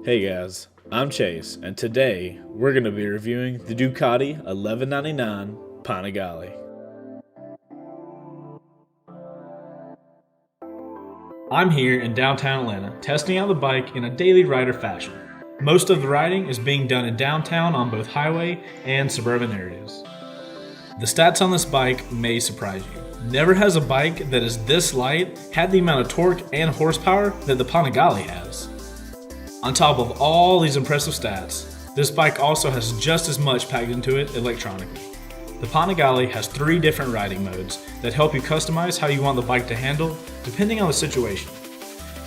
Hey guys, I'm Chase, and today we're going to be reviewing the Ducati 1199 Panigale. I'm here in downtown Atlanta, testing out the bike in a daily rider fashion. Most of the riding is being done in downtown on both highway and suburban areas. The stats on this bike may surprise you. Never has a bike that is this light had the amount of torque and horsepower that the Panigale has. On top of all these impressive stats, this bike also has just as much packed into it electronically. The Panigale has 3 different riding modes that help you customize how you want the bike to handle depending on the situation.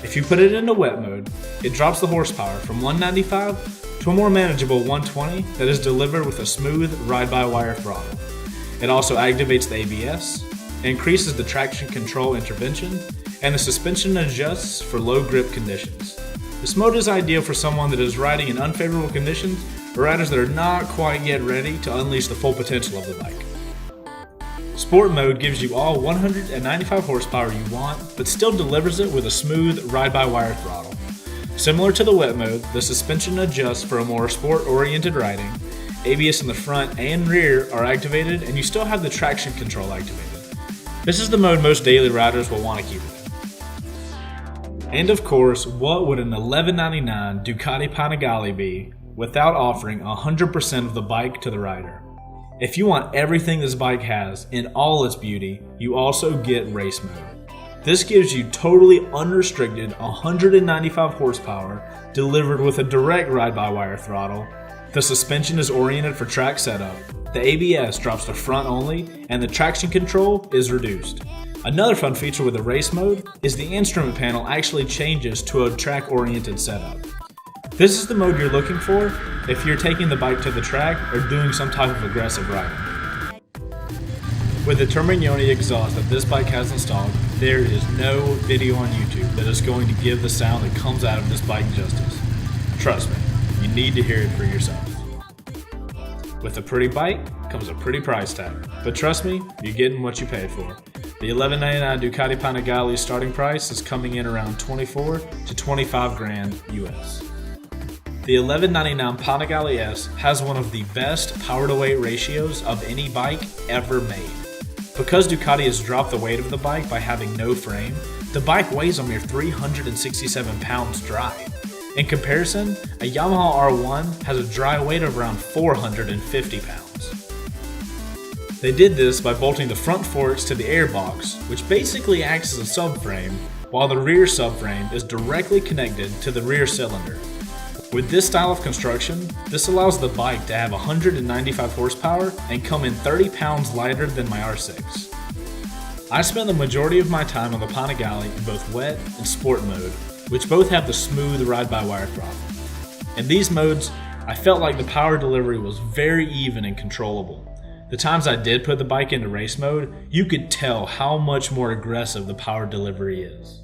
If you put it into wet mode, it drops the horsepower from 195 to a more manageable 120 that is delivered with a smooth ride-by-wire throttle. It also activates the ABS, increases the traction control intervention, and the suspension adjusts for low grip conditions. This mode is ideal for someone that is riding in unfavorable conditions or riders that are not quite yet ready to unleash the full potential of the bike. Sport mode gives you all 195 horsepower you want, but still delivers it with a smooth ride-by-wire throttle. Similar to the wet mode, the suspension adjusts for a more sport-oriented riding. ABS in the front and rear are activated, and you still have the traction control activated. This is the mode most daily riders will want to keep it in. And of course, what would an 1199 Ducati Panigale be without offering 100% of the bike to the rider? If you want everything this bike has in all its beauty, you also get race mode. This gives you totally unrestricted 195 horsepower delivered with a direct ride-by-wire throttle. The suspension is oriented for track setup, the ABS drops to front only, and the traction control is reduced. Another fun feature with the race mode is the instrument panel actually changes to a track-oriented setup. This is the mode you're looking for if you're taking the bike to the track or doing some type of aggressive riding. With the Termignoni exhaust that this bike has installed, there is no video on YouTube that is going to give the sound that comes out of this bike justice. Trust me, you need to hear it for yourself. With a pretty bike comes a pretty price tag, but trust me, you're getting what you pay for. The 1199 Ducati Panigale starting price is coming in around 24 to 25 grand US. The 1199 Panigale S has one of the best power to weight ratios of any bike ever made. Because Ducati has dropped the weight of the bike by having no frame, the bike weighs a mere 367 pounds dry. In comparison, a Yamaha R1 has a dry weight of around 450 pounds. They did this by bolting the front forks to the airbox, which basically acts as a subframe, while the rear subframe is directly connected to the rear cylinder. With this style of construction, this allows the bike to have 195 horsepower and come in 30 pounds lighter than my R6. I spent the majority of my time on the Panigale in both wet and sport mode, which both have the smooth ride-by-wire throttle. In these modes, I felt like the power delivery was very even and controllable. The times I did put the bike into race mode, you could tell how much more aggressive the power delivery is.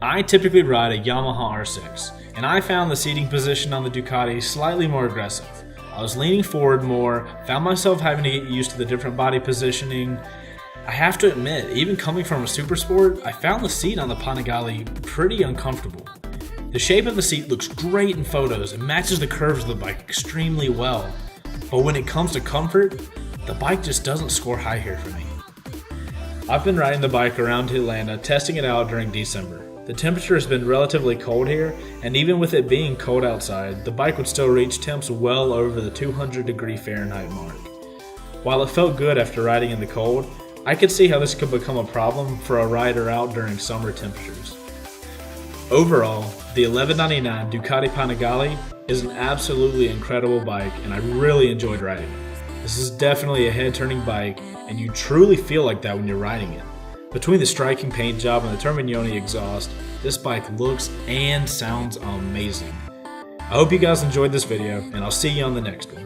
I typically ride a Yamaha R6, and I found the seating position on the Ducati slightly more aggressive. I was leaning forward more, found myself having to get used to the different body positioning. I have to admit, even coming from a super sport, I found the seat on the Panigale pretty uncomfortable. The shape of the seat looks great in photos and matches the curves of the bike extremely well, but when it comes to comfort, the bike just doesn't score high here for me. I've been riding the bike around Atlanta, testing it out during December. The temperature has been relatively cold here, and even with it being cold outside, the bike would still reach temps well over the 200-degree Fahrenheit mark. While it felt good after riding in the cold, I could see how this could become a problem for a rider out during summer temperatures. Overall, the 1199 Ducati Panigale is an absolutely incredible bike, and I really enjoyed riding it. This is definitely a head-turning bike, and you truly feel like that when you're riding it. Between the striking paint job and the Termignoni exhaust, this bike looks and sounds amazing. I hope you guys enjoyed this video, and I'll see you on the next one.